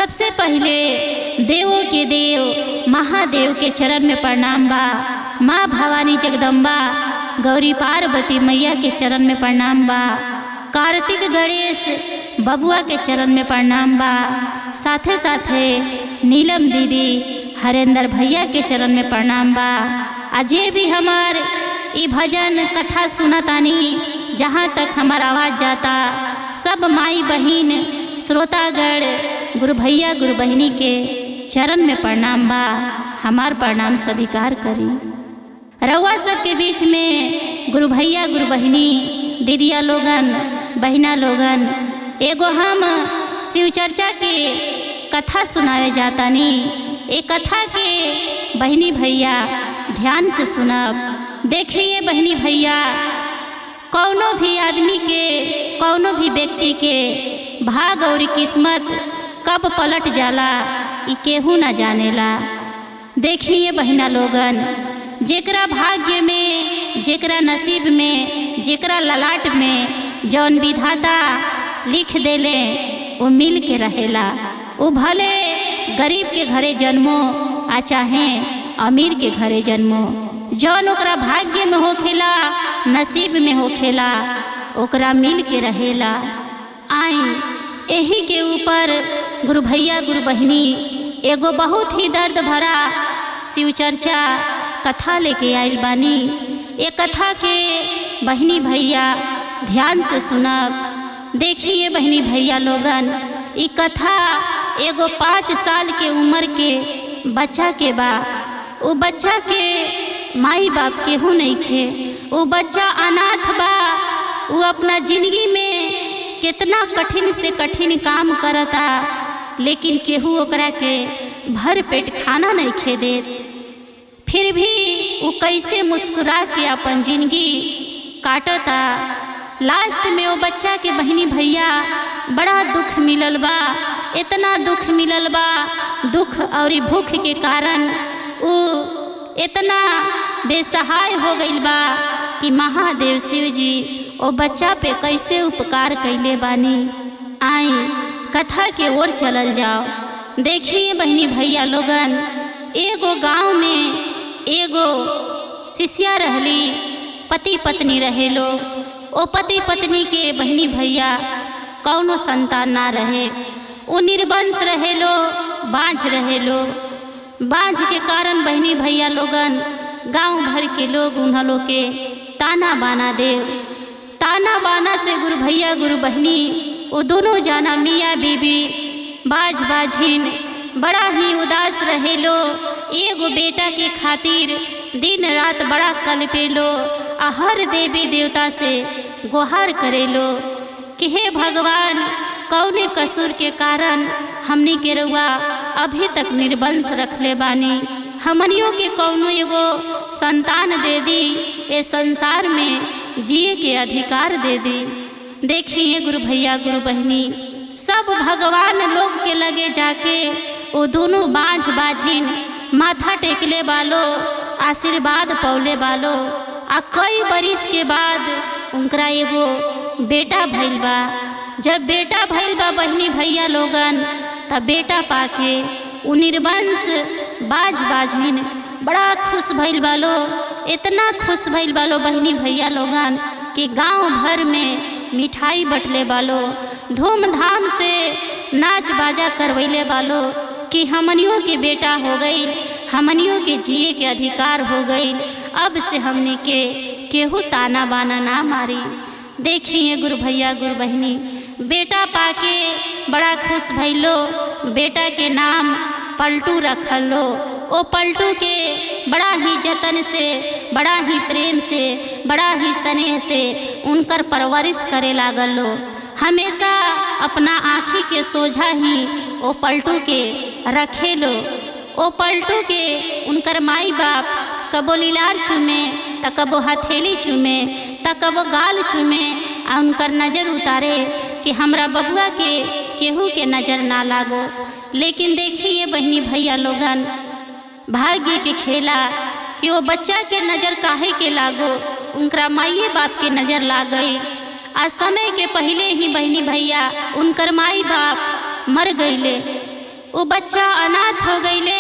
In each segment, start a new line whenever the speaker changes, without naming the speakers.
सबसे पहले देवों के देव महादेव के चरण में प्रणाम बा। माँ भवानी जगदम्बा गौरी पार्वती मैया के चरण में प्रणाम बा। कार्तिक गणेश बबुआ के चरण में प्रणाम बा। साथे साथे नीलम दीदी हरेंद्र भैया के चरण में प्रणाम बा। अजय भी हमार ई भजन कथा सुनतानी, जहाँ तक हमार आवाज़ जाता सब माई बहिन श्रोतागण गुरु भैया गुरु बहिनी के चरण में प्रणाम बा। हमार प्रणाम स्वीकार करी। रउआ सबके बीच में गुरु भैया गुरु बहिनी दीदिया लोगन बहिना लोगन एगो हम शिव चर्चा के कथा सुनाए जातानी। ए कथा के बहिनी भैया ध्यान से सुनब। देखिए बहिनी भैया, कौनो भी आदमी के कौनो भी व्यक्ति के भाग और किस्मत कब पलट जाला ई केहू ना जानेला। देखिए बहिना लोगन, जेकरा भाग्य में, जेकरा नसीब में, जेकरा ललाट में जौन विधाता लिख देले वो मिल के रहेला। वो भले गरीब के घरे जन्मो आ चाहे अमीर के घरे जन्मो, जौन ओकरा भाग्य में होखेला नसीब में होखेला ओकरा मिल के रहेला। आई यही के ऊपर गुरु भैया गुरु बहिनी एगो बहुत ही दर्द भरा शिव चर्चा कथा लेके आइल बानी। ये कथा के बहिनी भैया ध्यान से सुनब। देखिए बहिनी भैया लोगन, ये कथा एगो 5 साल के उम्र के बच्चा के बा। वो बच्चा के माई बाप केहू नहीं खे। वो बच्चा अनाथ बा। वो अपना जिंदगी में कितना कठिन से कठिन काम करता, लेकिन केहू ओकरा के भर पेट खाना नहीं खे दे। फिर भी वो कैसे मुस्कुरा के अपन जिंदगी काटता। लास्ट में वो बच्चा के बहिनी भैया बड़ा दुख मिलल बा। इतना दुख मिलल बा, दुख और भूख के कारण वो इतना बेसहाय हो गईल बा कि महादेव शिव जी वो बच्चा पे कैसे उपकार कैले बानी। आई कथा के ओर चलल जाओ। देखिए बहनी भैया लोगन, एगो गांव में एगो शिष्या रहली, पति पत्नी रहेलो। ओ पति पत्नी के बहनी भैया कौनो संतान ना रहे। वो निर्वंश रहेलो, बाँझ रहेलो। बाँझ के कारण बहनी भैया लोगन गांव भर के लोग उन्ह लोग के ताना बाना दे। ताना बाना से गुरु भैया गुरु बहनी वो दोनों जाना मियाँ बीबी बाज बाझिन बड़ा ही उदास रहेलो। एगो बेटा के खातिर दिन रात बड़ा कल्पेलो। हर देवी देवता से गुहार करेलो कि हे भगवान, कौने कसूर के कारण हमनी के रउआ अभी तक निर्वंश रखले बानी। हमनियों के कौनो एगो संतान दे दी, ये संसार में जिए के अधिकार दे दी। देखिए गुरु भैया गुरु बहनी सब भगवान लोग के लगे जाके वो दोनों बाँझ बाझिन माथा टेकले बालो, आशीर्वाद पौले बालो। आ कई बरिस के बाद उनकरा एगो बेटा भइल बा। जब बेटा भइल बा बहनी भैया लोगन, तब बेटा पाके उ निर्वंश बाज बाझिन बड़ा खुश भइल बालो। इतना खुश भइल बालो बहनी भैया लोगन कि गांव भर में मिठाई बटले बालो, धूमधाम से नाच बाजा करवैले बालो कि हमनियों के बेटा हो गई, हमनियों के जिए के अधिकार हो गई। अब से हमने के केहू ताना बाना ना मारी। देखिए गुरु भैया गुरु बहनी बेटा पाके बड़ा खुश भइलो। बेटा के नाम पलटू रखल लो। ओ पलटू के बड़ा ही जतन से, बड़ा ही प्रेम से, बड़ा ही स्नेह से उनकर परवरिश करे लागल लो। हमेशा अपना आँखी के सोझा ही ओ पलटू के रखे लो। ओ पलटू के उनकर माई बाप कबो लीलार चूमे त कबो हथेली चूमे त कबो गाल चूमे आ उनकर नज़र उतारे कि हमरा बबुआ के केहू के नज़र ना लागो। लेकिन देखिए बहनी भैया लोगन, भाग्य के खेला कि वो बच्चा के नज़र काहे के लागो, उनकरा माई बाप के नज़र लाग गई। आ समय के पहले ही बहनी भैया उनकर माई बाप मर गईले। वो बच्चा अनाथ हो गईले,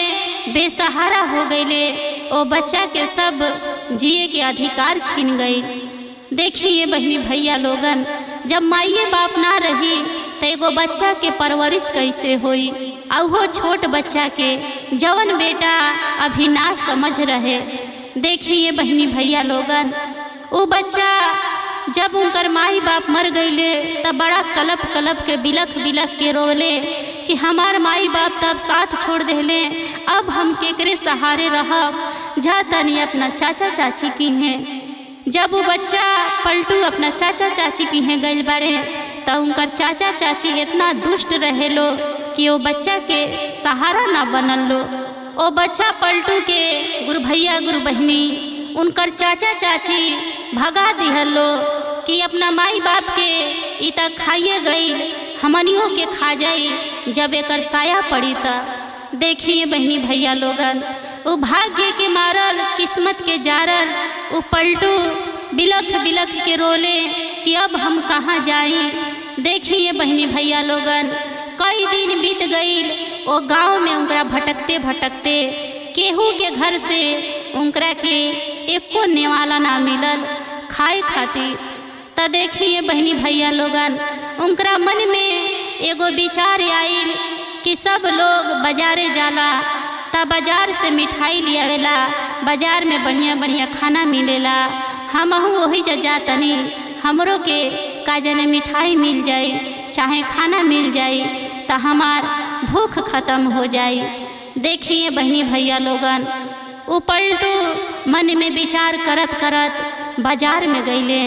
बेसहारा हो गईले। वो बच्चा के सब जिए के अधिकार छीन गई। देखिए बहनी भैया लोगन, जब माइए बाप ना रही तो एगो बच्चा के परवरिश कैसे होई, और वो छोट बच्चा के जवन बेटा अभी ना समझ रहे। देखिए बहनी भैया लोगन, वो बच्चा जब उनकर माई बाप मर गईले तब बड़ा कलप कलप के बिलख बिलख के रोले कि हमार माई बाप तब साथ छोड़ देले, अब हम केकरे सहारे रहब, जा तनी अपना चाचा चाची की हैं। जब वो बच्चा पलटू अपना चाचा चाची की हैं गइल बाड़े तब उनकर चाचा चाची इतना दुष्ट रहे लो कि वो बच्चा के सहारा ना बनल लो। वो बच्चा पलटू के गुरु भैया गुरु बहनी उनकर चाचा चाची भगा दिहल लो कि अपना माई बाप के इता खाइए गई, हमनियों के खा जाई जब एकर साया पड़ी त। देखिए बहनी भैया लोगन, वो भाग्य के मारल किस्मत के जारल वो पलटू बिलख बिलख के रोले कि अब हम कहाँ जाई। देखिए बहनी भैया लोगन, कई दिन बीत गई। वो गांव में उनकरा भटकते भटकते केहू के घर से उनकरा के एको नेवाला ना मिलल खाए खातिर। त देखिए बहनी भैया लोगन, उनकरा मन में एगो विचार आइल कि सब लोग बाजारे जाला त बाजार से मिठाई लियावेला, बाजार में बढ़िया बढ़िया खाना मिलेला, हमहू वही जा तनी, हमरो के का जाने मिठाई मिल जाई चाहे खाना मिल जाई त हमार भूख खत्म हो जाई। देखिए बहनी भैया लोगन, वो पलटू मन में विचार करत करत बाजार में गईले।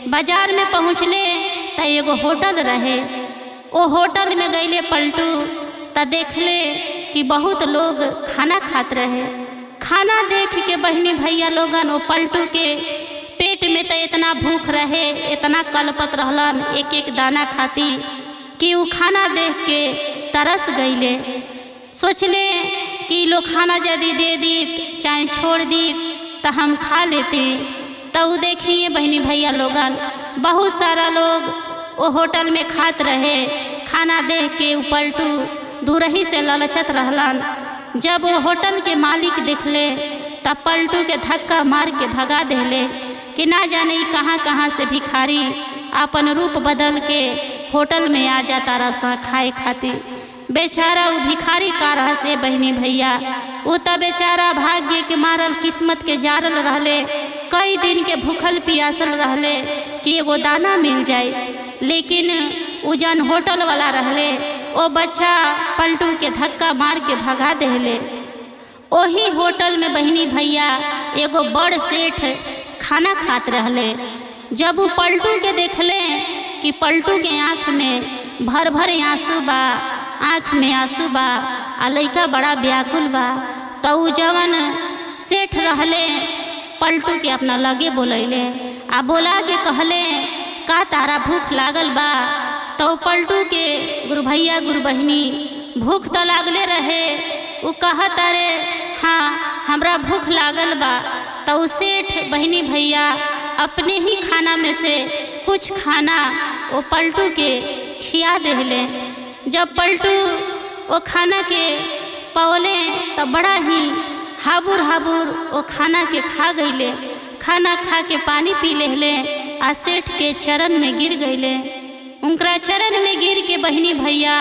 बाजार में पहुँचले त एगो होटल रहे। वो होटल में गईले पलटू त देखले कि बहुत लोग खाना खात रहे। खाना देख के बहनी भैया लोगन, वो पलटू के पेट में तो इतना भूख रहे, इतना कलपत रहलन एक एक दाना खाती कि वो खाना देख के तरस गईले। सोचले कि लोग खाना यदि दे दी चाहे छोड़ दी तो हम खा लेते। तो देखिए बहनी भैया लोगन, बहुत सारा लोग वो होटल में खात रहे। खाना देख के वो पलटू दूरही से ललचत रहलन। जब वो होटल के मालिक देखले तब पलटू के धक्का मार के भगा देले कि ना जाने कहाँ कहाँ से भिखारी अपन रूप बदल के होटल में आ जाता रसा खाए खातिर। बेचारा वो भिखारी का रह से बहनी भैया, वो तब बेचारा भाग्य के मारल किस्मत के जारल रहले, कई दिन के भूखल पियासल रहले कि एगो दाना मिल जाए। लेकिन वो जन होटल वाला रहले वो बच्चा पलटू के धक्का मार के भगा देले। वही होटल में बहनी भैया एगो बड़ सेठ खाना खात रहले। जब वो पलटू के देखले कि पलटू के आँख में भर भर आंसू बा, आँख में आंसू बा, आ लइका बड़ा व्याकुल बा, तो उ जवन सेठ रहले पलटू के अपना लगे बोलैले आ बोला के कहले का तारा भूख लागल बा। तो पलटू के गुरु भैया गुरु बहनी भूख तो लागले रहे, वो कहत अरे हाँ हमरा भूख लागल बा। तो सेठ बहनी भैया अपने ही खाना में से कुछ खाना वो पलटू के खिया देले। जब पलटू वो खाना के पौले तो बड़ा ही हाबुर हाबुर वो खाना के खा गईले। खाना खा के पानी पी लेले आ सेठ के चरण में गिर गईले। उनकरा चरण में गिर के बहनी भैया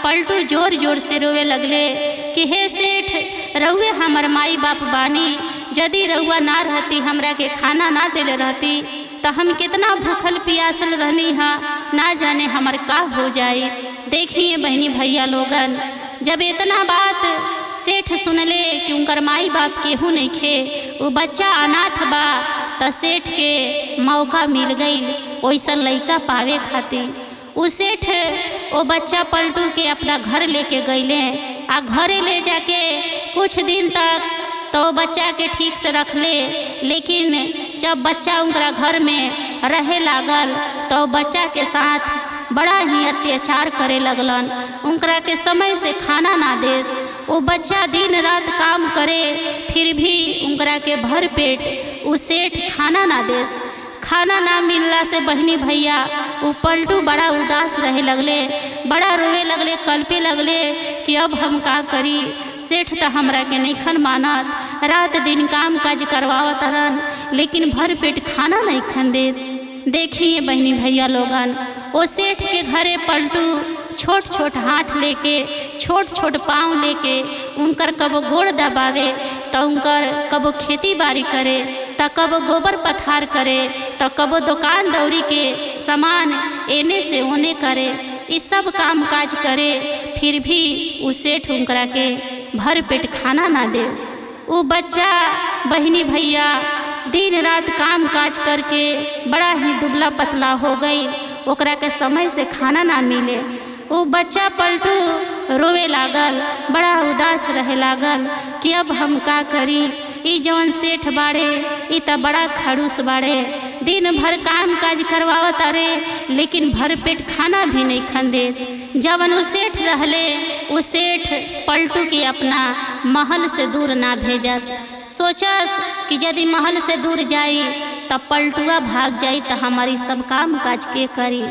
पलटू जोर जोर से रोवे लगले कि हे सेठ, रउए हमर माई बाप बानी, यदि रउआ ना रहती, हमरा के खाना ना देले रहती तो हम कितना भूखल पियासल रहनी हा, ना जाने हमर का हो जाए। देखिए बहनी भैया लोगन, जब इतना बात सेठ सुनले कि उनकर माई बाप केहू नहीं खे, वो बच्चा अनाथ बा, तो सेठ के मौका मिल गई वैसा लइका पावे खातिर। उ सेठ वो बच्चा पलटू के अपना घर लेके गईले आ घरे ले जाके कुछ दिन तक तो बच्चा के ठीक से रख ले। लेकिन जब बच्चा उनका घर में रहे लागल तो बच्चा के साथ बड़ा ही अत्याचार करे लगलन। उनकरा के समय से खाना ना देस, वो बच्चा दिन रात काम करे फिर भी उनकरा के भर पेट उ सेठ खाना ना देस। खाना ना मिलला से बहनी भैया वो पलटू बड़ा उदास रहे लगले। बड़ा रोवे लगले, कल्पे लगले कि अब हम का करी। सेठ तो हमरा के नहीं खन मानत, रात दिन काम काज करवावत रहन, लेकिन भर पेट खाना नहीं खन देत। देखिए बहनी भैया लोगन, वो सेठ के घरे पलटू छोट छोट हाथ लेके, छोट छोट पाँव लेके उनकर कबो गोड़ दबावे, तो उनकर कबो खेती बाड़ी करे, तो कबो गोबर पथार करे, तो कबो दुकान दौरी के सामान एने से ओने करे। ये सब काम काज करे, फिर भी उ सेठ उनकरा के भर पेट खाना ना दे। वो बच्चा बहनी भैया दिन रात काम काज करके बड़ा ही दुबला पतला हो गई, ओकरा के समय से खाना ना मिले। वो बच्चा पलटू रोवे लागल, बड़ा उदास रहे लागल कि अब हम का करी। ई जवन सेठ बाड़े ई तो बड़ा खड़ूस बाड़े, दिन भर काम काज करवावत अरे, लेकिन भर पेट खाना भी नहीं खन देत। जवन वो सेठ रहले, वो सेठ पलटू के अपना महल से दूर ना भेजस। सोचस कि यदि महल से दूर जाई तब पलटुआ भाग जाई तो हमारी सब काम काज के करी।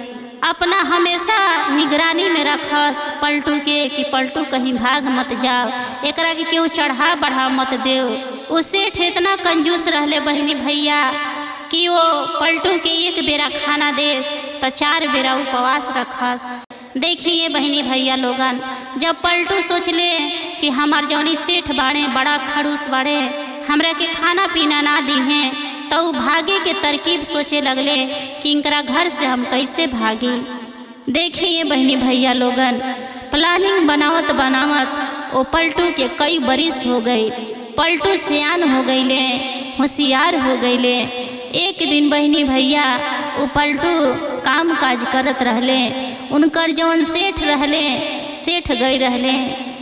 अपना हमेशा निगरानी में रखस पलटू के कि पलटू कहीं भाग मत जाओ, एकरा के केहू चढ़ा बढ़ा मत देव। उ सेठ इतना कंजूस रहले बहनी भैया कि वो पलटू के एक बेरा खाना देस तो 4 बेरा उपवास रखस। देखिए बहनी भैया लोगन, जब पलटू सोचले कि हमार जौनी सेठ बाड़े बड़ा खड़ूस बाड़े, हमरा के खाना पीना ना दी हैं, तो भागे के तरकीब सोचे लगले कि इनकरा घर से हम कैसे भागी। देखिए बहनी भैया लोगन, प्लानिंग बनावत बनावत वो पलटू के कई बरिस हो गई। पलटू सियान हो गईले, होशियार हो गईले। एक दिन बहनी भैया वो पलटू काम काज करत रहले, उनकर जौन सेठ रहले, सेठ गई रहले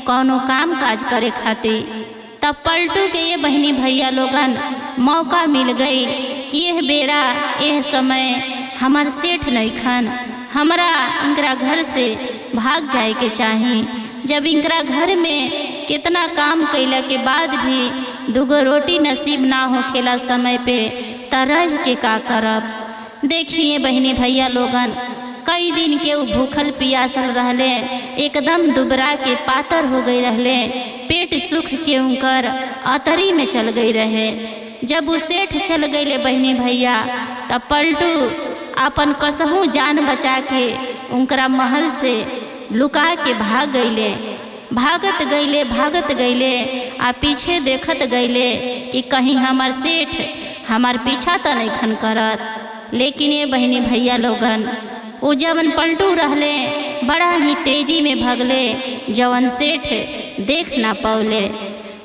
कौनो काम काज करे खातिर। तब पलटू के ये बहनी भैया लोगन मौका मिल गई कि यह बेरा यह समय हमार सेठ नहीं खन, हमरा इनकरा घर से भाग जाए के चाही। जब इनकरा घर में कितना काम कैला के बाद भी 2 रोटी नसीब ना हो खेला समय पे, तरह के का करब। देखिए बहनी भैया लोगन, कई दिन के वो भूखल पियासल रहले, एकदम दुबरा के पातर हो गई रहले, पेट सूख के उनकर अतरी में चल गई रहे। जब वो सेठ चल गईले बहनी भैया, तब पलटू अपन कसहू जान बचा के उनकरा महल से लुका के भाग गईले। भागत गईले आ पीछे देखत गईले कि कहीं हमार सेठ हमार पीछा तो नहीं खन करत। लेकिन ये बहनी भैया लोगन, वो जवन पलटू रहले बड़ा ही तेजी में भगले, जवन सेठ देख ना पौले।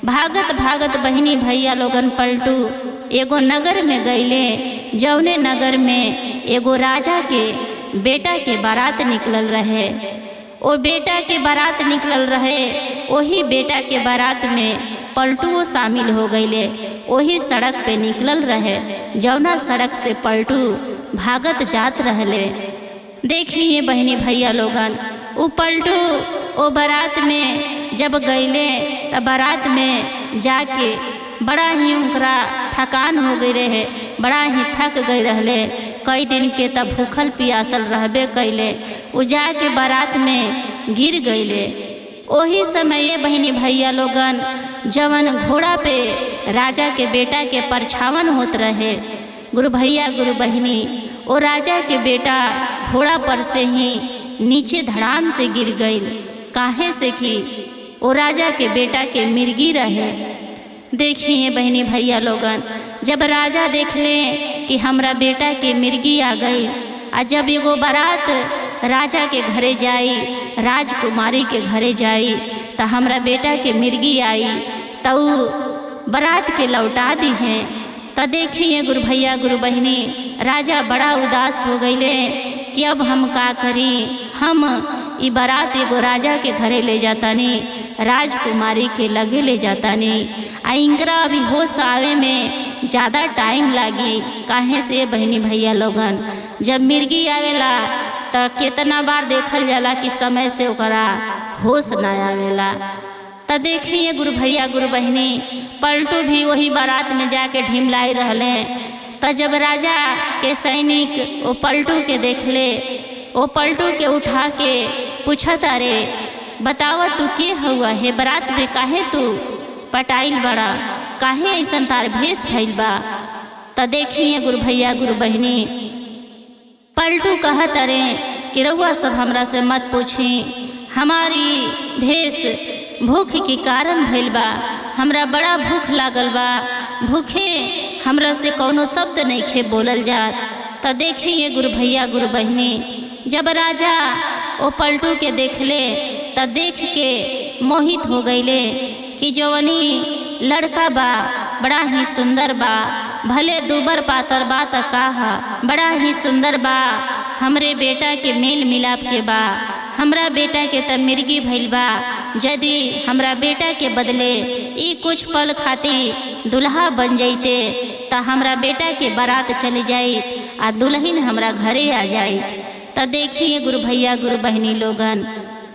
भागत भागत बहनी भैया लोगन पलटू एगो नगर में गईले, जौने नगर में एगो राजा के बेटा के बारात निकलल रहे। वो बेटा के बारात निकलल रहे, वही बेटा के बारात में पलटू शामिल हो गईले। वही सड़क पे निकलल रहे, जौना सड़क से पलटू भागत जात रहले। देखिए बहनी भैया लोगन, वो पलटू वो बारात में जब गईले तब बारात में जाके बड़ा ही उनकरा थकान हो गई रहे, बड़ा ही थक गई रहले। कई दिन के तब भूखल पियासल रहबे कैले, वो जाके बारात में गिर गईले। वही समय ये बहनी भैया लोगन, जवन घोड़ा पे राजा के बेटा के परछावन होत रहे, गुरु भैया गुरु बहनी, वो राजा के बेटा घोड़ा पर से ही नीचे धड़ाम से गिर गई। काहे से कि वो राजा के बेटा के मिर्गी रहे। देखिए बहनी भैया लोगन, जब राजा देख ले कि हमरा बेटा के मिर्गी आ गई, आ जब एगो बारात राजा के घरे जाई, राजकुमारी के घरे जाई, तो हमरा बेटा के मिर्गी आई, तो बारात के लौटा दी हैं। तो देखिए गुरु भैया गुरु बहनी, राजा बड़ा उदास हो गईले कि अब हम का करी। हम ई बारात एगो राजा के घरे ले जातानी, राजकुमारी के लगे ले जातानी, आ इनकरा अभी होश आवे में ज़्यादा टाइम लागी। काहे से बहनी भैया लोगन, जब मिर्गी आवेला तो कितना बार देखल जाला कि समय से ओकरा होश ना आवेला। तो देखिए गुरु भैया गुरु बहनी, पलटू भी वही बारात में जाके ढिमलाई रहले। तो जब राजा के सैनिक वो पलटू के देखले, वो पलटू के उठा के पूछा तारे बतावा तू के हुआ है बारात में काहे तू पटाइल बड़ा, काहे ऐसन तार भेष भइल बा। त देखिए गुरु भैया गुरु बहनी पलटू कहा तारे कि रउआ सब हमरा से मत पूछी, हमारी भेष भूख के कारण भइल बा, हमरा बड़ा भूख लागल बा, भूखे हमरा से कौनो शब्द नहीं खे बोलल जात। त देखिए गुरु भैया गुरु बहनी जब राजा ओ पलटू के देखले त देख के मोहित हो गईले कि जवनी लड़का बा बड़ा ही सुंदर बा, भले दूबर पातर बा त काहा बड़ा ही सुंदर बा, हमरे बेटा के मेल मिलाप के बा, हमरा बेटा के त मिर्गी भइल बा, यदि हमरा बेटा के बदले ई कुछ पल खातिर दुल्हा बन जैते त हमरा बेटा के बारात चली जाई आ दुल्हन हमरा घरे आ जाई। त देखिए गुरु भैया गुरु बहनी लोगन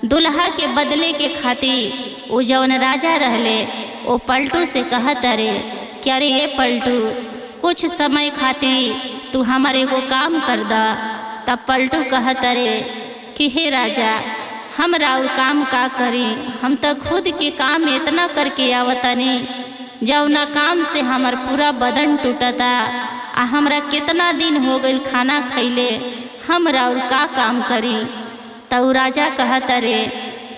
दुल्हा के बदले के खातिर वो जवन राजा रहले वो पलटू से कहत अरे क्या रे ये पलटू कुछ समय खातिर तू हमारे एगो काम कर दा। तब पलटू कहत अरे कि हे राजा हम राउर काम का करी, हम तो खुद के काम इतना करके आवतनी जौना काम से हमार पूरा बदन टूटता आ हमरा कितना दिन हो गइल खाना खैले, हम राउर का काम करी। तब राजा कहत अरे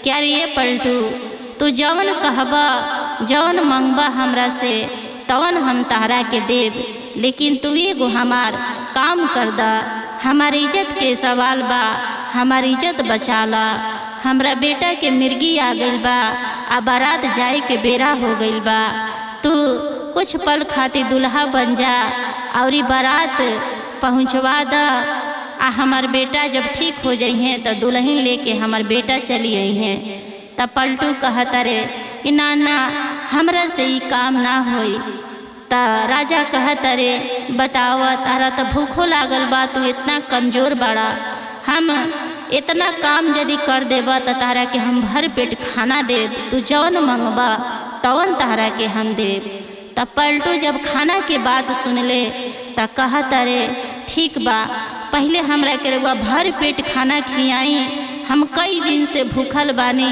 क्या रे ये पलटू तू जवन कहबा जवन मंगबा हमरा से तवन हम तहरा के देब, लेकिन तू एगो हमार काम कर दा, हमार इज्जत के सवाल बा, हमार इज्जत बचाला, हमरा बेटा के मिर्गी आ गइल बा आ बारात जाए के बेरा हो गइल बा, तू कुछ पल खातिर दुल्हा बन जा और ई बारात पहुँचवा दा आ हमार बेटा जब ठीक हो जाइए तो दुल्हन लेके हमार बेटा चली आई हैं। तब पलटू कहत अरे कि ना ना हमरा से ई काम ना होई। त राजा कहत अरे बताव तारा तो भूखो लागल बा, तू इतना कमज़ोर बड़ा, हम इतना काम यदि कर देबा तो तारा के हम भर पेट खाना देब, तू जौन मंगबा तवन तारा के हम देब। तब पलटू जब खाना के बात सुनले त कहत अरे ठीक बा, पहले हमरा के रउआ भर पेट खाना खियाई, हम कई दिन से भूखल बानी,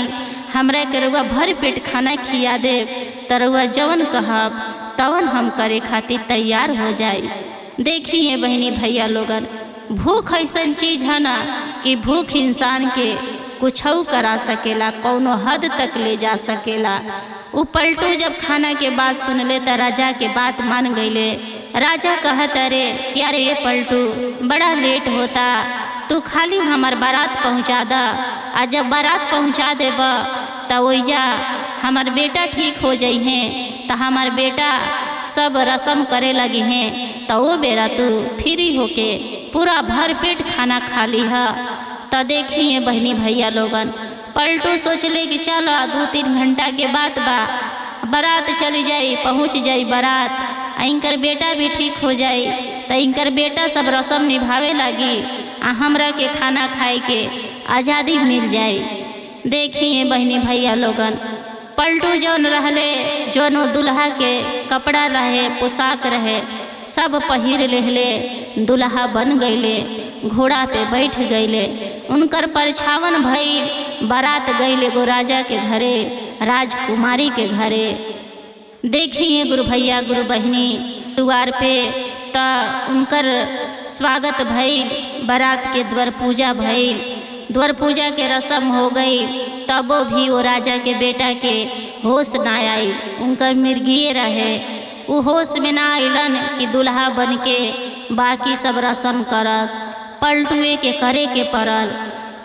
हमरा के रउआ भर पेट खाना खिया देब त रउआ जवन कहब तवन हम करे खातिर तैयार हो जाई। देखिए बहनी भैया लोगन भूख ऐसन चीज़ है ना कि भूख इंसान के कुछऊ करा सकेला, कौनो हद तक ले जा सकेला। वो पलटू जब खाना के बात सुनले त राजा के बात मान गईले। राजा कहत अरे क्या रे ये पलटू बड़ा लेट होता, तू खाली हमार बारात पहुँचा दा, आ जब बारात पहुँचा देब त ओइजा हमार बेटा ठीक हो जाइ हैं त हमार बेटा सब रस्म करे लगी हैं त वो बेरा तू फ्री होके पूरा भर पेट खाना खा ली है। त देखिए बहनी भैया लोगन पलटू सोचले कि चलो 2-3 घंटा के बाद बा बारात चली जाई, पहुँच जाई बारात, इनकर बेटा भी ठीक हो जाई त इनकर बेटा सब रस्म निभावे लगी आ हमरा के खाना खाए के आज़ादी मिल जाई। देखिए बहनी भैया लोगन पलटू जौन रहले जौन दुल्हा के कपड़ा रहे पोशाक रहे सब पहिर लेहले, दुल्हा बन गईले, घोड़ा पे बैठ गईले, उनकर परछावन भई बारात गईले गो राजा के घरे, राजकुमारी के घरे। देखिए गुरु भैया गुरु बहनी द्वार पे त उनकर स्वागत भइल, बारात के द्वार पूजा भइल, द्वार पूजा के रस्म हो गई, तबो भी वो राजा के बेटा के होश ना आई, उनकर मिर्गिए रहे, वो होश में ना आइलन कि दुल्हा बन के बाकी सब रस्म करस, पलटुए के करे के पड़ल।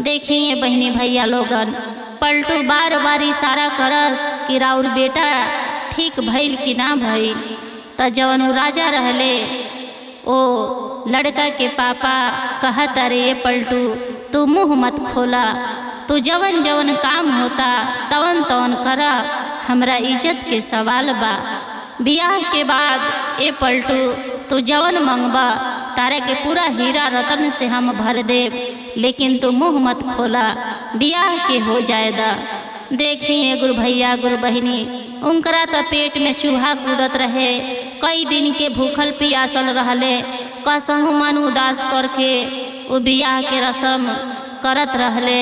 देखिए बहनी भैया लोगन पलटू बार बार इशारा करस कि राउर बेटा ठीक भइल कि ना भइल। त जवन राजा रहले ओ लड़का के पापा कहत अरे ये पलटू तू मुँह मत खोला, तू जवन जवन काम होता तवन तवन करा, हमरा इज्जत के सवाल बा। बियाह के बाद ए पलटू तू जवन मंगबा तारे के पूरा हीरा रतन से हम भर देब, लेकिन तू मुँह मत खोला, बियाह के हो जाएदा। देखिए गुरु भैया गुरु बहनी उनकरा त पेट में चूहा कूदत रहे, कई दिन के भूखल पियासल रहले, कसहु मन उदास करके वो बियाह के रस्म करत रहले।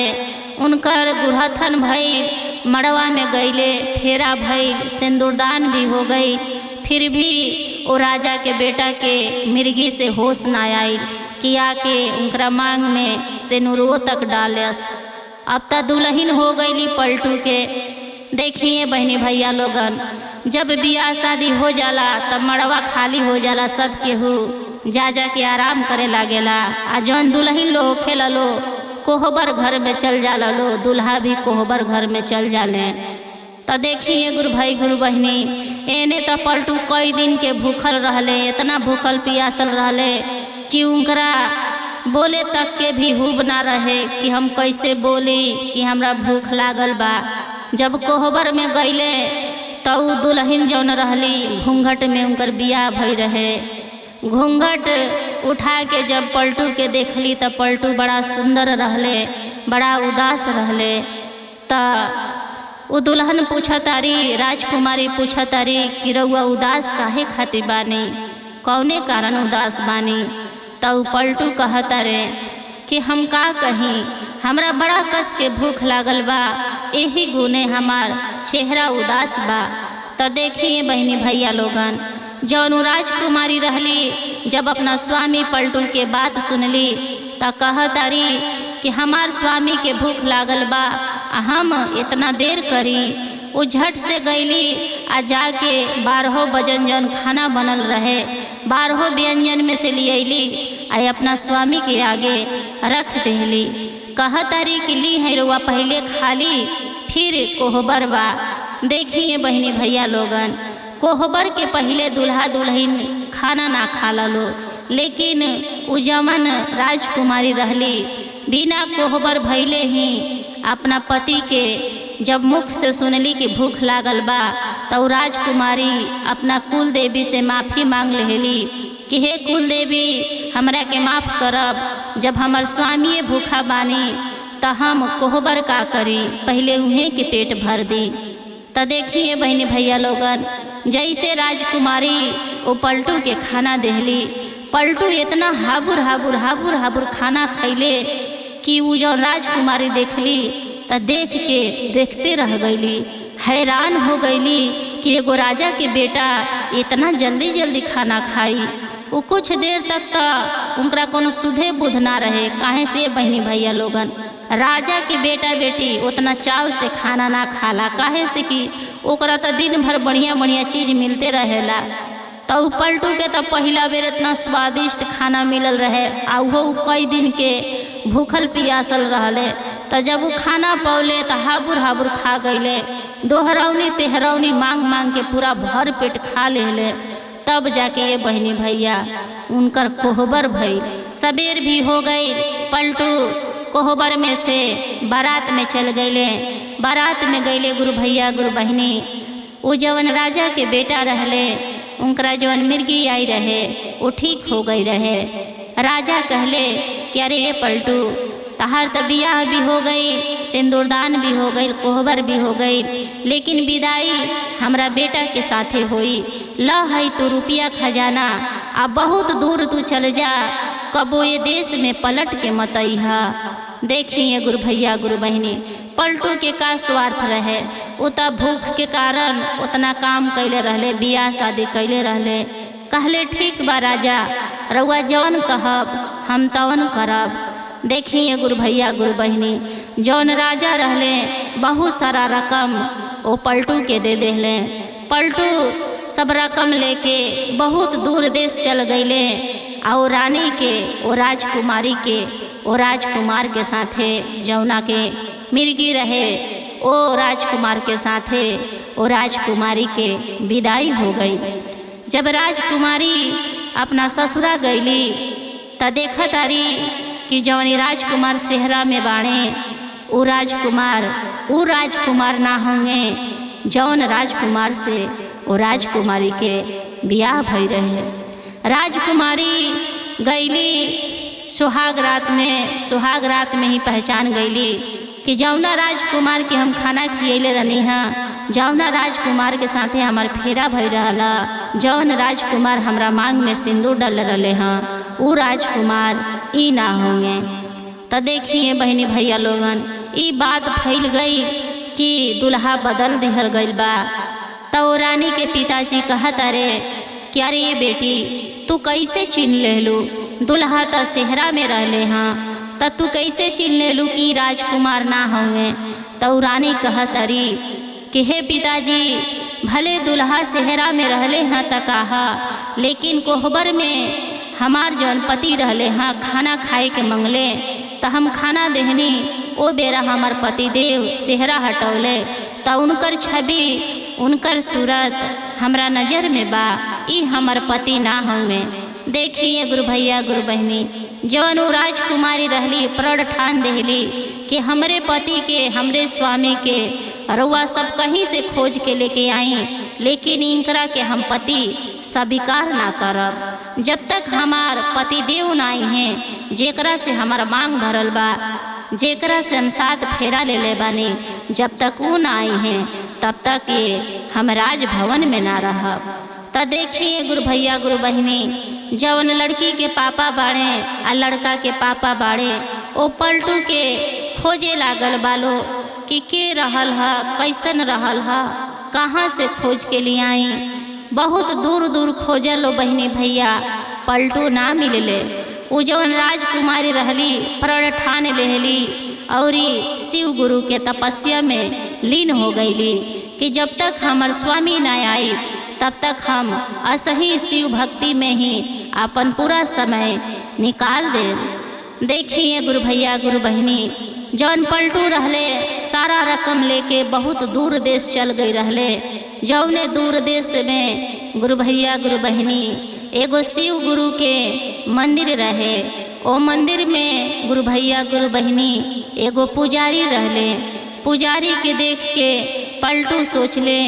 उनकर गुरहथन भइल, मड़वा में गईले, फेरा भइल, सिंदूरदान भी हो गई। फिर भी वो राजा के बेटा के मिर्गी से होश ना आई कि आके उनकरा मांग में सिनुरवो तक डालस। अब त दुल्हन हो गईली पलटू के। देखिए बहनी भैया लोगन, जब बियाह शादी हो जाला तब मड़वा खाली हो जाला, सब केहू जा के आराम करे लागेला। आ जौन दुल्हन लो खेला लो कोहबर घर में चल जाला लो, दुल्हा भी कोहबर घर में चल जाले। तो देखिए गुरु भाई गुरु बहनी, एने तो पलटू कई दिन के भूखल रहले, इतना भूखल पियासल रहले कि उनकरा बोले तक के भी हुब ना रहे कि हम कैसे बोली कि हमरा भूख लागल बा। जब कोहबर में गईले तो दुल्हन जौन रहली घूंघट में उनकर बियाह भई रहे। घूंघट उठा के जब पलटू के देखली तो पलटू बड़ा सुंदर रहले, बड़ा उदास रहले। तो वो दुल्हन पूछतारी, राजकुमारी पूछतारी कि रउआ उदास काहे खातिर बानी, कौने कारण उदास बानी। तो पलटू कहता रे कि हम का कहीं, हमरा बड़ा कस के भूख लागल बा, यही गुने हमार चेहरा उदास बा। तो देखिए बहनी भैया लोगन, जौन राजकुमारी रहली जब अपना स्वामी पलटू के बात सुनली तो कहतारी कि हमार स्वामी के भूख लागल बा, हम इतना देर करी। वो झट से गईली आ जाके 12 बजन जौन खाना बनल रहे 12 व्यंजन में से लियली आ अपना स्वामी के आगे रख देली। कहतारी कि ली है रुआ पहले खाली फिर कोहबर बा। देखिए बहनी भैया लोगन, कोहबर के पहले दुल्हा दुल्हन खाना ना खाला लो, लेकिन उ जमन राजकुमारी रहली बिना कोहबर भैले ही अपना पति के जब मुख से सुनली कि भूख लागल बा तो राजकुमारी अपना कुल देवी से माफ़ी मांग लेली कि हे कुल देवी हमरा के माफ़ करब, जब हमार स्वामी भूखा बानी तो हम कोहबर का करी, पहले उन्हें के पेट भर दी। तो देखिए बहनी भैया लोगन, जैसे राजकुमारी वो पलटू के खाना देहली, पलटू इतना हाबुर हाबुर हाबुर हाबुर खाना खैले कि वो जो राजकुमारी देखली तो देख के देखते रह गईली, हैरान हो गईली कि एगो राजा के बेटा इतना जल्दी जल्दी खाना खाई। वो कुछ देर तक तो उनका कोनो सुधे बुध ना रहे। काहे से बहनी भैया लोगन, राजा के बेटा बेटी उतना चाव से खाना ना खाला, काहे से कि ओकरा तो दिन भर बढ़िया बढ़िया चीज़ मिलते रहेला। तो पलटू के तो पहला बेर इतना स्वादिष्ट खाना मिलल रहे आ वो कई दिन के भूखल पियासल रहले। तो जब वो खाना पौले तो हाबुर हाबुर खा गईले, दोहरौनी तेहरौनी मांग मांग के पूरा भर पेट खा लेले। तब जाके ये बहनी भैया उनकर कोहबर भई। सबेर भी हो गई, पलटू कोहबर में से बारात में चल गईले। बारात में गईले गुरु भैया गुरु बहनी, वो जवन राजा के बेटा रहले उनकरा जवन मिर्गी आई रहे वो ठीक हो गई रहे। राजा कहले कि अरे ये पलटू तहार तो बियाह भी हो गई, सिंदूरदान भी हो गई, कोहबर भी हो गई, लेकिन विदाई हमरा बेटा के साथे होई। ल है तू रुपया खजाना, अब बहुत दूर तू चल जा, कबो ये देश में पलट के मत अइहा। देखिए गुरु भैया गुरु बहनी, पलटू के का स्वार्थ रहे, वो तो भूख के कारण उतना काम कैले रहले, बियाह शादी कैले रहले। कहले ठीक बा राजा, रउआ जौन कहब हम तवन करब। देखिए गुरु भैया गुरु बहनी, जौन राजा रहले बहुत सारा रकम वो पलटू के दे देले। पलटू सब रकम लेके बहुत दूर देश चल गईले और रानी के वो राजकुमारी के वो राजकुमार के साथे जौना के मिर्गी रहे वो राजकुमार के साथे वो राजकुमारी के विदाई हो गई। जब राजकुमारी अपना ससुरा गईली तो देखत आरी कि जौनी राजकुमार सेहरा में बाणे वो राजकुमार ना होंगे जौन राजकुमार से वो राजकुमारी के बियाह भई रहे। राजकुमारी गईली सुहाग रात में ही पहचान गईली कि जौना राजकुमार के हम खाना खियले रहनी हाँ, जौना राजकुमार के साथे हमार फेरा भई रहला, जौन राजकुमार हमरा मांग में सिंदूर डल रहे हाँ, वो राजकुमार ई ना होंगे। तो देखिए बहनी भैया लोगन, ई बात फैल गई कि दुल्हा बदल दिहल गइल बा। तो रानी के पिताजी कहत अरे क्या रे बेटी तू कैसे चिन्ह लेलू, दुल्हा तो सेहरा में रहले हाँ, तो तू कैसे चिन्ह लेलू कि राजकुमार ना हुए। तो रानी कहत अरी कि हे पिताजी भले दुल्हा सेहरा में रहले हैं त कहा, लेकिन कोहबर में हमार जौन पति रहले हाँ खाना खाए के मंगले तो हम खाना देहनी, ओ बेरा हमार पति देव सेहरा हटौले तो उनकर छवि उनकर सूरत हमरा नज़र में बा, ई हमार पति ना हुए। देखिए गुरु भैया गुरु बहनी, जौन वो राजकुमारी रहली प्रण ठान देहली कि हमरे पति के हमरे स्वामी के रउआ सब कहीं से खोज के लेके आई, लेकिन इनकरा के हम पति स्वीकार ना करब। जब तक हमार पति देव ना आई हैं, जेकरा से हमार मांग भरल बा, जेकरा से हम 7 फेरा ले ले बानी, जब तक वो ना आई हैं तब तक ये हम राजभवन में ना रहब। तो देखिए गुरु भैया गुरु बहनी, जौन लड़की के पापा बाड़े आ लड़का के पापा बाड़े ओ पलटू के खोजे लागल बालो कि के रहल है, कैसन रहल है, कहाँ से खोज के लिए आई। बहुत दूर दूर खोजल लो बहनी भैया, पलटू ना मिलले। उ जौन राजकुमारी रहली प्रण ठान लेहली और शिव गुरु के तपस्या में लीन हो गईली कि जब तक हमार स्वामी ना आई तब तक हम असही शिव भक्ति में ही अपन पूरा समय निकाल दे। देखिए गुरु भैया गुरु बहनी, जौन पलटू रहले सारा रकम लेके बहुत दूर देश चल गई रहले। जौने दूर देश में गुरु भैया गुरु बहनी एगो शिव गुरु के मंदिर रहे। ओ मंदिर में गुरु भैया गुरु बहनी एगो पुजारी रहले। पुजारी के देख के पलटू सोचले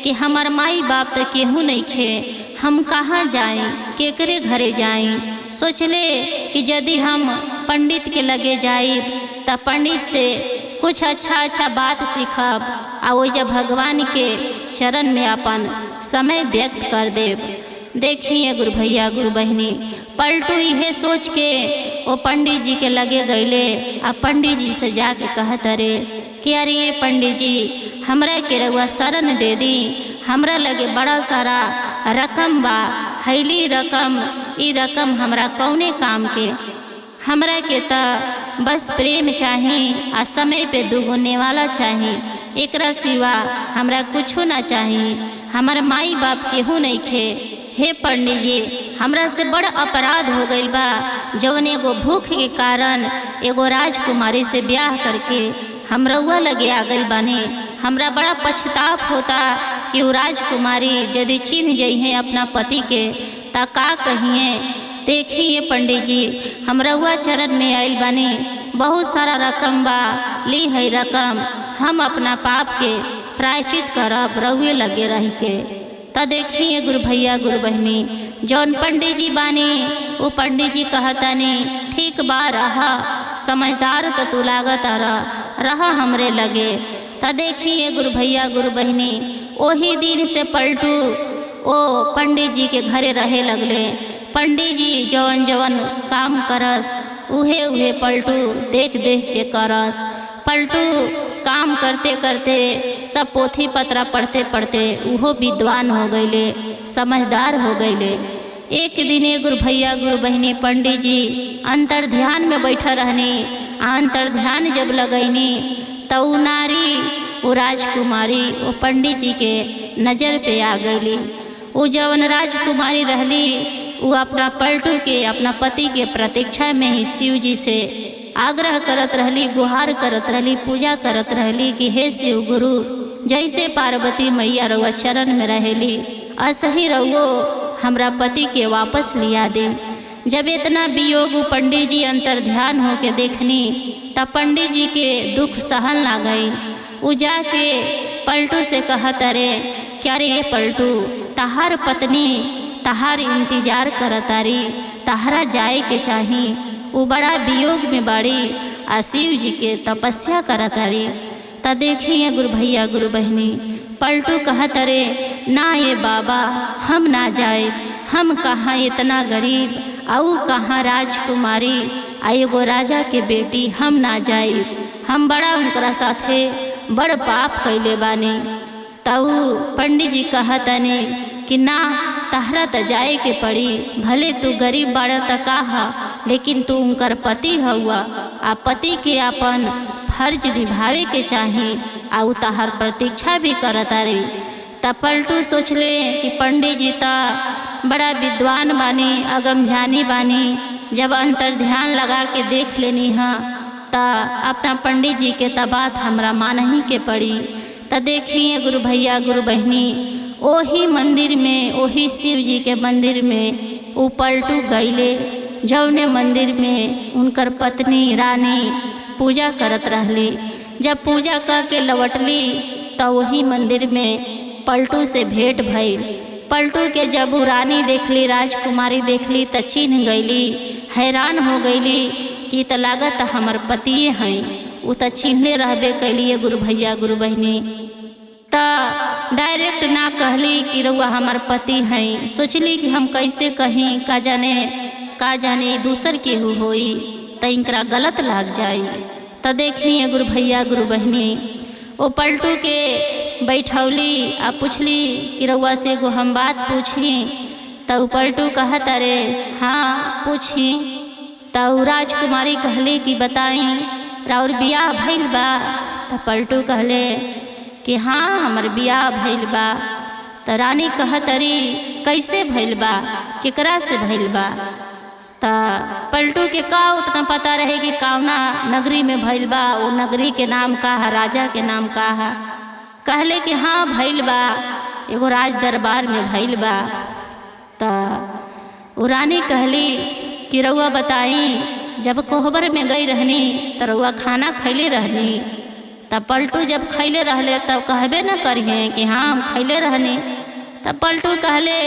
कि हमार माई बाप तो केहू नहीं खे, हम कहाँ जाएं, केकरे घरे जाएं। सोचले कि यदि हम पंडित के लगे जाइब तो पंडित से कुछ अच्छा बात सीखब आ वो जब भगवान के चरण में अपन समय व्यक्त कर देब। देखिए गुरु भैया गुरु बहनी, पलटू यह सोच के वो पंडित जी के लगे गईले आ पंडित जी से जाके कहत अरे कि अरे ये पंडित जी हमरा के रउआ शरण दे दी, हमरा लगे बड़ा सारा रकम बा, हैली रकम, ई रकम हमरा कौने काम के, हमरा के त बस प्रेम चाही आ समय पे दुगुने वाला चाही, एकरा सिवा हमरा कुछो ना चाही, हमार माई बाप केहू नहीं खे। हे पंडित जी हमरा से बड़ा अपराध हो गईल बा, जौन एगो भूख के कारण एगो राजकुमारी से ब्याह करके हम रउआ लगे आ गईल बानी। हमरा बड़ा पछताव होता कि वो राजकुमारी यदि चिन्ह जइहे अपना पति के ता का कहिए। देखिए पंडित जी हम रउआ चरण में आइल बानी, बहुत सारा रकम बा, ली है रकम, हम अपना पाप के प्रायश्चित करब रउए लगे रह के। तो देखिए गुरु भैया गुरु बहनी, जौन पंडित जी बानी वो पंडित जी कहतानी ठीक बा, रहा समझदार तो तू लागत रहा हमरे लगे। तो देखिए गुरु भैया गुरु बहनी, वही दिन से पलटू ओ पंडित जी के घरे रहे लगले। पंडित जी जवन जवन काम करस उहे उहे पलटू देख देख के करस। पलटू काम करते करते सब पोथी पत्रा पढ़ते पढ़ते उहो विद्वान हो गईले, समझदार हो गईले। एक दिन गुरु भैया गुरु बहनी पंडित जी अंतर ध्यान में बैठा रहनी। अंतर ध्यान जब लगैनी तो उ नारी वो राजकुमारी वो पंडित जी के नज़र पे आ गईली। वो जवन राजकुमारी रहली वो अपना पलटू के अपना पति के प्रतीक्षा में ही शिव जी से आग्रह करत रहली, गुहार करत रहली, पूजा करत रहली कि हे शिव गुरु, जैसे पार्वती मैया रउआ चरण में रहेली असही रउओ हमरा पति के वापस लिया दे। जब इतना वियोग पंडित जी अंतर ध्यान हो के देखनी तब पंडित जी के दुख सहन ना गई। उ जाके पलटू से कहत अरे क्या रे पलटू, तहार पत्नी तहार इंतजार करतारी, तहरा जाए के चाही, वो बड़ा वियोग में बाड़ी आ शिव जी के तपस्या करतारी। त देखिए गुरु भैया गुरु बहनी, पलटू कहत अरे ना ये बाबा हम ना जाए, हम कहाँ इतना गरीब आऊ कहाँ राजकुमारी आ एगो राजा के बेटी, हम ना जाए, हम बड़ा उनकरा साथे बड़ पाप कैले बानी। तऊ पंडित जी कहतनी कि ना, तहरा त जाए के पड़ी, भले तू गरीब बाड़ा त काहा, लेकिन तू उनकर पति हुआ, आ पति के अपन फर्ज निभावे के चाही, आ उ तहार प्रतीक्षा भी करता रही। त पलटू सोचले कि पंडित जी ता बड़ा विद्वान बानी, अगमजानी बानी। जब अंतर ध्यान लगा के देख लेनी हाँ त अपना पंडित जी के त बात हमरा मानही के पड़ी। त देखिए गुरु भैया गुरु बहनी, ओही मंदिर में, ओही शिव जी के मंदिर में उ पलटू गईले, जौने मंदिर में उनकर पत्नी रानी पूजा करत रहली। जब पूजा करके लौटली तो वही मंदिर में पलटू से भेंट भइल। पलटू के जब उ रानी देखली, राजकुमारी देखली त चिन्ह गईली, हैरान हो गईली कि त लागत हमर पतिए हैं। उ त चिन्हले रहबे कैलिए गुरु भैया गुरु बहनी। त डायरेक्ट ना कहली कि रउआ हमार पति हैं। सोचली कि हम कैसे कहीं, का जाने दूसर केहू होई त इनकरा गलत लाग जाई। त देखिए गुरु भैया गुरु बहनी, वो पलटू के बैठौली आ पूछली कि रउआ से एगो हम बात पूछी। त उ पलटू कहत अरे हाँ पूछी। त उ राजकुमारी कहली कि बताई राउर बियाह भइल बा। त पलटू कहले कि हाँ हमर बियाह भइल बा। त रानी कहत अरी कैसे भइल बा, केकरा से भइल बा। त पलटू के का उतना पता रहे कि कौना नगरी में भइल बा, वो नगरी के नाम का है, राजा के नाम का है। कहले कि हाँ भइल बा, एगो राज दरबार में भइल बा। त वो रानी कहली कि रउआ बताई जब कोहबर में गई रहनी त रउआ खाना खैले रहनी। तब पलटू जब खैले रहले तब कहबे न करिए कि हाँ हम खैले रहनी। तब पलटू कहले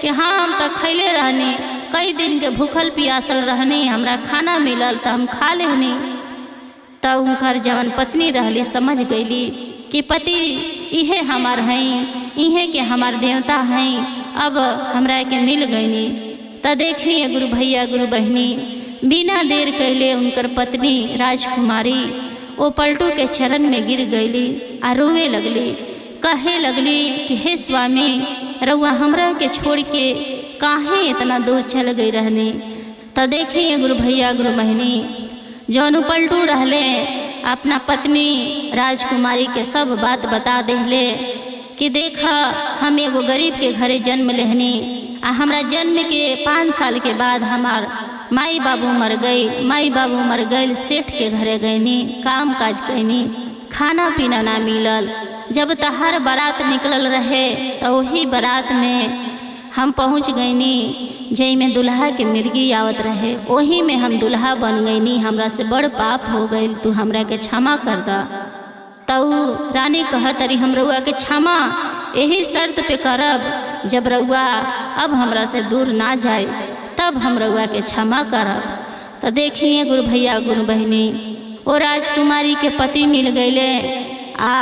कि हाँ हम तो खैले रहनी, कई दिन के भूखल पियासल रहनी, हमरा खाना मिलल त हम खा लेहनी। तब उनकर जवन पत्नी रहली समझ गईली कि पति इहे हमार हैं, इहे के हमार देवता हैं, अब हमरा के मिल गईनी। त देखिए गुरु भैया गुरु बहनी, बिना देर कैले उनकर पत्नी राजकुमारी वो पलटू के चरण में गिर गईली आ रोवे लगली, कहे लगली कि हे स्वामी रउआ हमरा के छोड़ के काहे इतना दूर चल गई रहनी। त देखिए गुरु भैया गुरु बहनी, जौन पलटू रहले अपना पत्नी राजकुमारी के सब बात बता देहले कि देखा हम एगो गरीब के घरे जन्म लेहनी, आ हमरा जन्म के 5 साल के बाद हमार माई बाबू मर गई, सेठ के घरे गईनी, काम काज कैनी, खाना पीना ना मिलल। जब तहार बारात निकलल रहे तो वही बारात में हम पहुँच गईनी, जई में दुल्हा के मिर्गी आवत रहे, वही में हम दुल्हा बन गईनी। हमरा से बड़ पाप हो गई, तू हमरा के क्षमा कर दा। तऊ रानी कहत अरी हम रउआ के क्षमा यही शर्त पे करब, जब रउआ अब हमरा से दूर ना जाए तब हम रउआ के क्षमा करब। तो देखिए गुरु भैया गुरु बहनी, वो राजकुमारी के पति मिल गईले आ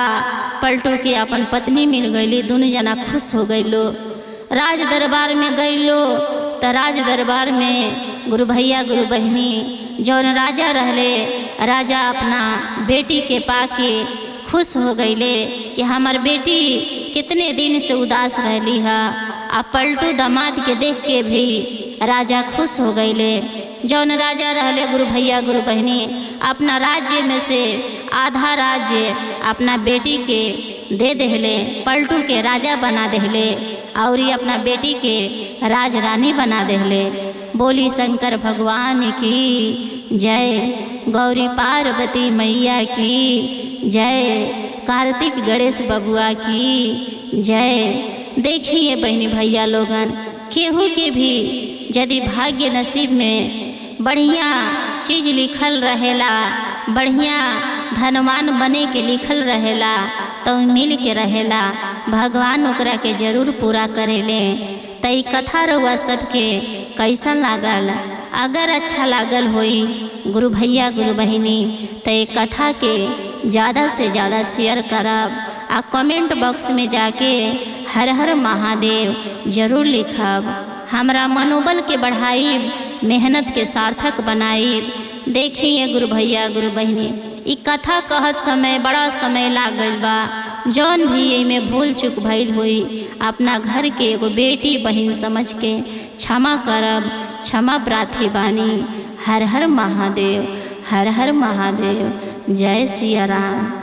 पलटू के अपन पत्नी मिल गईली, दोनों जना खुश हो गईलो। राज दरबार में गईलो तो राज दरबार में गुरु भैया गुरु बहनी, जौन राजा रहले, राजा अपना बेटी के पाके खुश हो गईले कि हमार बेटी कितने दिन से उदास रहली है। आ पलटू दामाद के देख के भी राजा खुश हो गईले। जौन राजा रहले गुरु भैया गुरु बहनी, अपना राज्य में से आधा राज्य अपना बेटी के दे देहले, पलटू के राजा बना देहले और ये अपना बेटी के राजरानी बना देहले। बोली शंकर भगवान की जय, गौरी पार्वती मैया की जय, कार्तिक गणेश बबुआ की जय। देखिए बहनी भैया लोगन, केहू के भी यदि भाग्य नसीब में बढ़िया चीज़ लिखल रहेला, बढ़िया धनवान बने के लिखल रहेला तो मिल के रहेला, भगवान ओकरा के जरूर पूरा करेले। तो ई कथा रउआ सबके कैसा लागल? अगर अच्छा लागल होई गुरु भैया गुरु बहिनी तो ये कथा के ज़्यादा से ज़्यादा शेयर करब आ कमेंट बॉक्स में जाके हर हर महादेव जरूर लिखब। हमरा मनोबल के बढ़ाई, मेहनत के सार्थक बनाई। देखिए गुरु भैया गुरु बहिनी, ई कथा कहत समय बड़ा समय लाग गइल बा। जौन भी एमे भूल चूक भइल हुई अपना घर के एगो बेटी बहिन समझ के क्षमा करब, क्षमा प्रार्थी बानी। हर हर महादेव, हर हर महादेव। जय सिया राम।